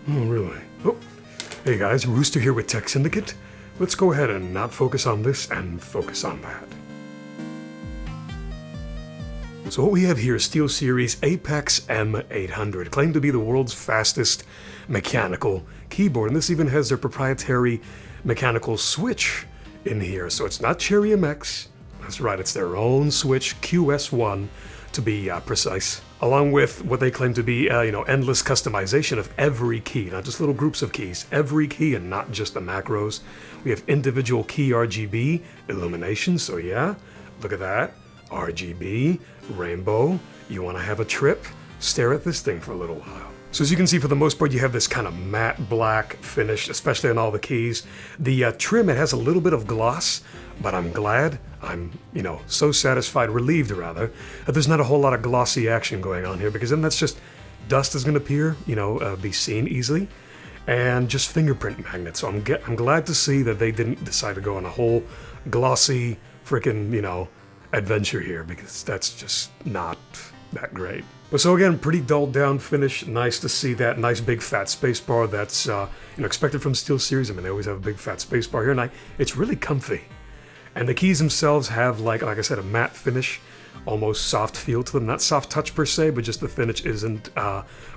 Oh, really? Oh, hey guys, Rooster here with Tech Syndicate. Let's go ahead and not focus on this and focus on that. So what we have here is SteelSeries Apex M800, claimed to be the world's fastest mechanical keyboard, and this even has their proprietary mechanical switch in here. So it's not Cherry MX, that's right, it's their own switch, QS1 to be precise, along with what they claim to be endless customization of every key, not just little groups of keys, every key and not just the macros. We have individual key RGB illumination, so yeah, look at that. RGB, rainbow. You want to have a trip? Stare at this thing for a little while. So as you can see, for the most part, you have this kind of matte black finish, especially on all the keys. The trim, it has a little bit of gloss, but I'm glad, I'm, so satisfied, relieved rather, that there's not a whole lot of glossy action going on here, because then that's just, dust is going to appear, be seen easily, and just fingerprint magnets. So I'm glad to see that they didn't decide to go on a whole glossy frickin', adventure here, because that's just not that great. But so again, pretty dulled down finish. Nice to see that nice big fat space bar that's expected from SteelSeries. I mean, they always have a big fat space bar here, and it's really comfy. And the keys themselves have, like I said, a matte finish, almost soft feel to them. Not soft touch per se, but just the finish isn't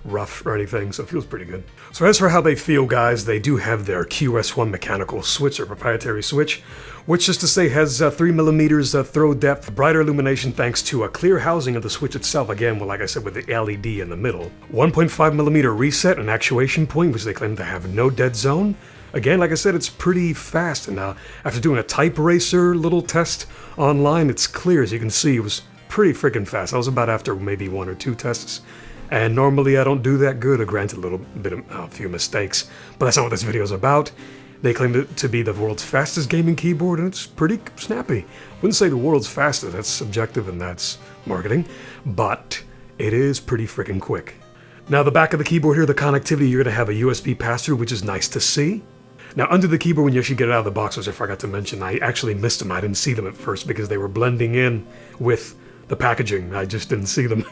rough or anything, so it feels pretty good. So as for how they feel, guys, they do have their QS1 mechanical switch, or proprietary switch, which, just to say, has 3mm throw depth, brighter illumination thanks to a clear housing of the switch itself, again, well, like I said, with the LED in the middle. 1.5mm reset and actuation point, which they claim to have no dead zone. Again, like I said, it's pretty fast, and after doing a type eraser little test online, it's clear, as you can see, it was pretty freaking fast. I was about after maybe 1 or 2 tests, and normally I don't do that good, granted a little bit of a few mistakes, but that's not what this video is about. They claim it to be the world's fastest gaming keyboard, and it's pretty snappy. Wouldn't say the world's fastest, that's subjective and that's marketing, but it is pretty freaking quick. Now the back of the keyboard here, the connectivity, you're going to have a USB pass-through, which is nice to see. Now under the keyboard, when you actually get it out of the box, which I forgot to mention, I actually missed them. I didn't see them at first because they were blending in with the packaging. I just didn't see them.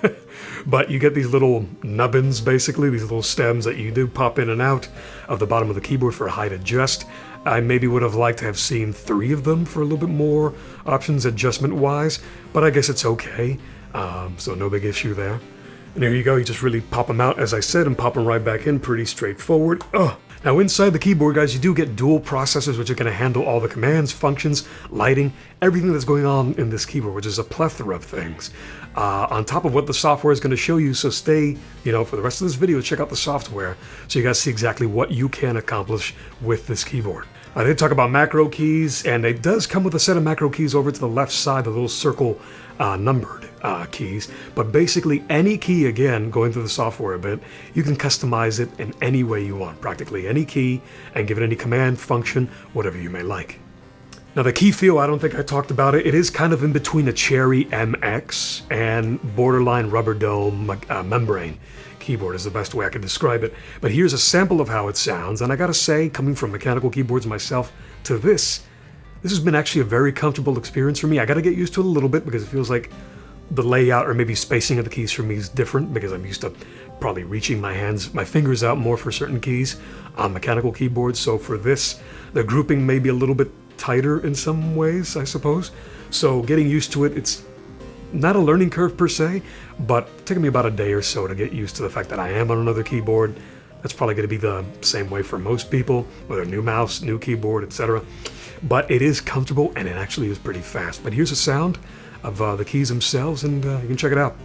But you get these little nubbins, basically, these little stems that you do pop in and out of the bottom of the keyboard for a height adjust. I maybe would have liked to have seen 3 of them for a little bit more options adjustment-wise, but I guess it's okay. So no big issue there. And there you go, you just really pop them out, as I said, and pop them right back in, pretty straightforward. Now inside the keyboard, guys, you do get dual processors, which are going to handle all the commands, functions, lighting, everything that's going on in this keyboard, which is a plethora of things. On top of what the software is going to show you, so stay, for the rest of this video, check out the software, so you guys see exactly what you can accomplish with this keyboard. I did talk about macro keys, and it does come with a set of macro keys over to the left side, the little circle numbered keys. But basically any key, again, going through the software a bit, you can customize it in any way you want, practically any key, and give it any command, function, whatever you may like. Now the key feel, I don't think I talked about it. It is kind of in between a Cherry MX and borderline rubber dome membrane keyboard is the best way I can describe it. But here's a sample of how it sounds, and I gotta say, coming from mechanical keyboards myself to this has been actually a very comfortable experience for me. I gotta get used to it a little bit because it feels like the layout or maybe spacing of the keys for me is different because I'm used to probably reaching my fingers out more for certain keys on mechanical keyboards. So for this, the grouping may be a little bit tighter in some ways, I suppose. So getting used to it, it's not a learning curve per se, but taking me about a day or so to get used to the fact that I am on another keyboard. That's probably going to be the same way for most people, whether new mouse, new keyboard, etc. But it is comfortable and it actually is pretty fast. But here's a sound of the keys themselves, and you can check it out.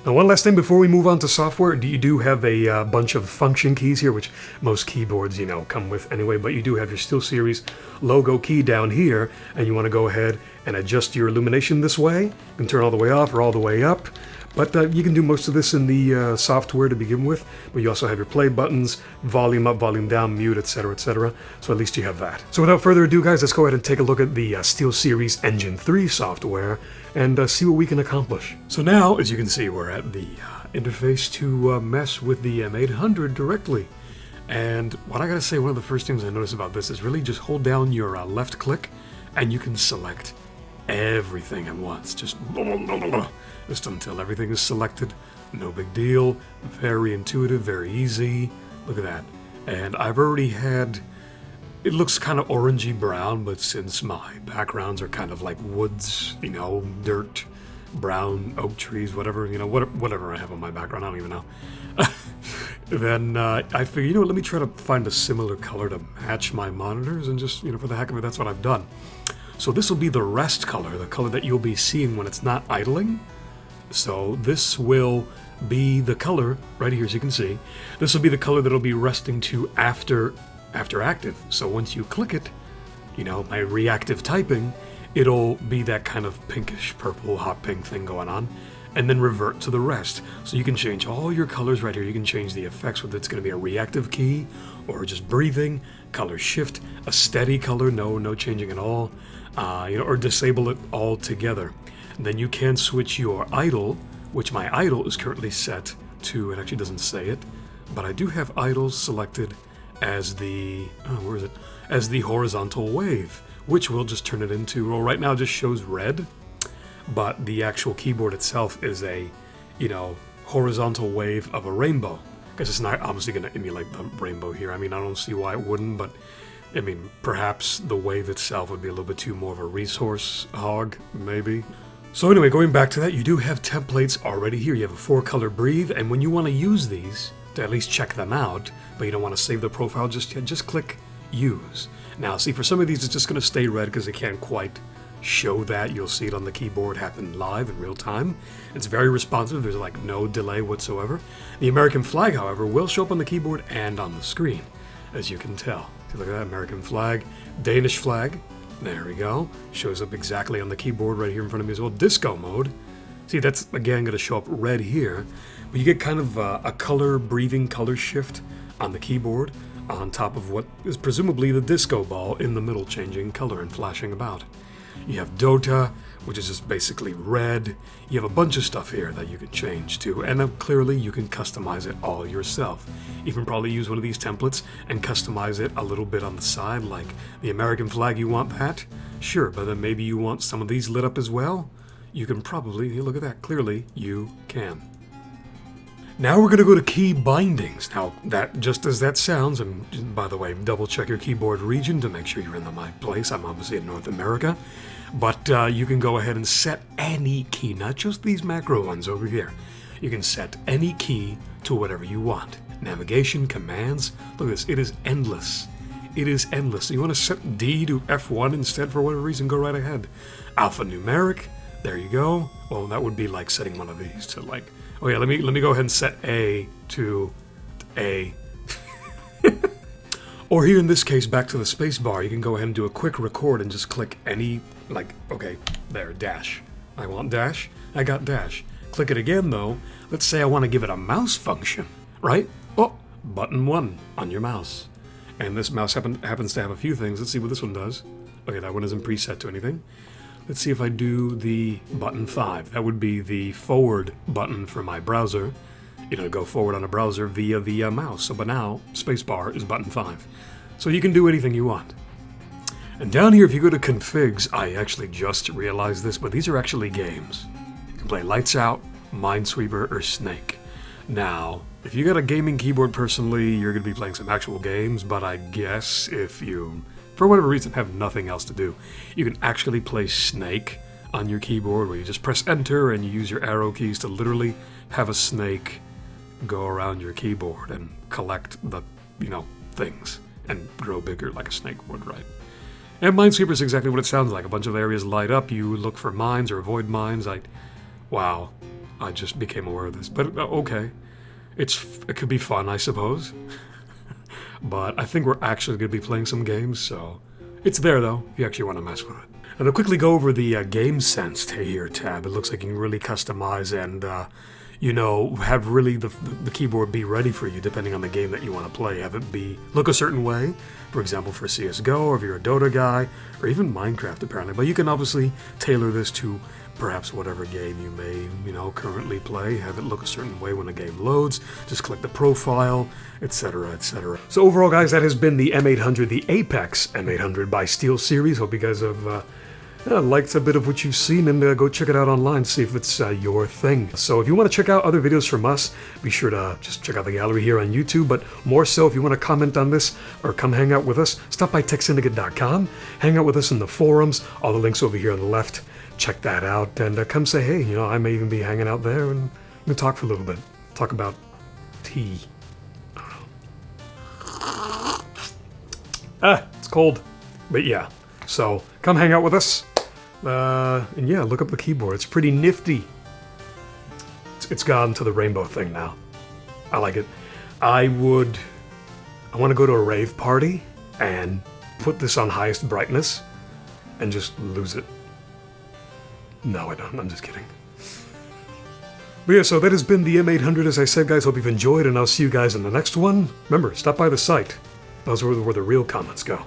Now one last thing before we move on to software, you do have a bunch of function keys here, which most keyboards, come with anyway, but you do have your SteelSeries logo key down here, and you want to go ahead and adjust your illumination this way. You can turn all the way off or all the way up. But you can do most of this in the software to begin with, but you also have your play buttons, volume up, volume down, mute, etc., etc. So at least you have that. So without further ado, guys, let's go ahead and take a look at the SteelSeries Engine 3 software and see what we can accomplish. So now, as you can see, we're at the interface to mess with the M800 directly. And what I gotta say, one of the first things I noticed about this is really just hold down your left click and you can select everything at once. Just until everything is selected. No big deal. Very intuitive, very easy. Look at that. And I've already had... It looks kind of orangey brown, but since my backgrounds are kind of like woods, you know, dirt, brown oak trees, whatever, you know, whatever I have on my background, I don't even know. Then I figured, you know what, let me try to find a similar color to match my monitors, and just, you know, for the heck of it, that's what I've done. So this will be the rest color, the color that you'll be seeing when it's not idling. So this will be the color, right here as you can see, this will be the color that'll be resting to after active. So once you click it, you know, my reactive typing, it'll be that kind of pinkish purple hot pink thing going on, and then revert to the rest. So you can change all your colors right here. You can change the effects, whether it's going to be a reactive key or just breathing, color shift, a steady color, no changing at all, you know, or disable it altogether. And then you can switch your idle, which my idle is currently set to, it actually doesn't say it, but I do have idles selected as the, where is it? As the horizontal wave, which will just turn it into, well, right now it just shows red, but the actual keyboard itself is a, you know, horizontal wave of a rainbow. Because it's not obviously going to emulate the rainbow here. I mean, I don't see why it wouldn't, but I mean, perhaps the wave itself would be a little bit too more of a resource hog, maybe. So anyway, going back to that, you do have templates already here. You have a 4-color breathe, and when you want to use these, to at least check them out, but you don't want to save the profile just yet, just click use. Now, see, for some of these, it's just going to stay red because they can't quite show that. You'll see it on the keyboard happen live in real time. It's very responsive. There's like no delay whatsoever. The American flag, however, will show up on the keyboard and on the screen, as you can tell. See, look at that, American flag, Danish flag. There we go. Shows up exactly on the keyboard right here in front of me as well. Disco mode. See, that's again going to show up red here, but you get kind of a color breathing color shift on the keyboard on top of what is presumably the disco ball in the middle, changing color and flashing about. You have Dota, which is just basically red. You have a bunch of stuff here that you can change to, and clearly you can customize it all yourself. You can probably use one of these templates and customize it a little bit on the side, like the American flag, you want that? Sure, but then maybe you want some of these lit up as well? You can probably, look at that, clearly you can. Now we're going to go to key bindings. Now, that just as that sounds, and by the way, double check your keyboard region to make sure you're in the right place. I'm obviously in North America. But you can go ahead and set any key, not just these macro ones over here. You can set any key to whatever you want. Navigation, commands, look at this, it is endless. It is endless. So you want to set D to F1 instead for whatever reason, go right ahead. Alphanumeric, there you go. Well, that would be like setting one of these to like, oh yeah, let me go ahead and set A to A. Or here in this case, back to the space bar, you can go ahead and do a quick record and just click any, like, okay, there, dash. I want dash, I got dash. Click it again though, let's say I want to give it a mouse function, right? Oh, button 1 on your mouse. And this mouse happens to have a few things. Let's see what this one does. Okay, that one isn't preset to anything. Let's see if I do the button 5. That would be the forward button for my browser. You know, go forward on a browser via the mouse. So, but now, spacebar is button 5. So you can do anything you want. And down here, if you go to configs, I actually just realized this, but these are actually games. You can play Lights Out, Minesweeper, or Snake. Now, if you got a gaming keyboard personally, you're going to be playing some actual games, but I guess if you, for whatever reason, have nothing else to do, you can actually play Snake on your keyboard, where you just press enter and you use your arrow keys to literally have a snake go around your keyboard and collect the, you know, things and grow bigger like a snake would, right? And Minesweeper is exactly what it sounds like. A bunch of areas light up, you look for mines or avoid mines. Wow, I just became aware of this, but okay. It could be fun, I suppose. But I think we're actually going to be playing some games, so It's there though, if you actually want to mess with it. And I'll quickly go over the Game Sense here tab. It looks like you can really customize and, you know, have really the keyboard be ready for you depending on the game that you want to play. Have it look a certain way, for example, for CSGO, or if you're a Dota guy, or even Minecraft apparently. But you can obviously tailor this to perhaps whatever game you may, you know, currently play. Have it look a certain way when a game loads. Just click the profile, etc., etc. So overall, guys, that has been the M800, the Apex M800 by SteelSeries. Hope you guys have liked a bit of what you've seen, and go check it out online, see if it's your thing. So if you want to check out other videos from us, be sure to just check out the gallery here on YouTube, but more so if you want to comment on this or come hang out with us, stop by techsyndicate.com, hang out with us in the forums, all the links over here on the left. Check that out, and come say hey. You know, I may even be hanging out there, and we'll talk for a little bit. Talk about tea. I don't know. It's cold. But yeah, so come hang out with us. And yeah, look up the keyboard. It's pretty nifty. It's gone to the rainbow thing now. I like it. I want to go to a rave party and put this on highest brightness and just lose it. No, I don't. I'm just kidding. But yeah, so that has been the M800. As I said, guys, hope you've enjoyed, and I'll see you guys in the next one. Remember, stop by the site. Those are where the real comments go.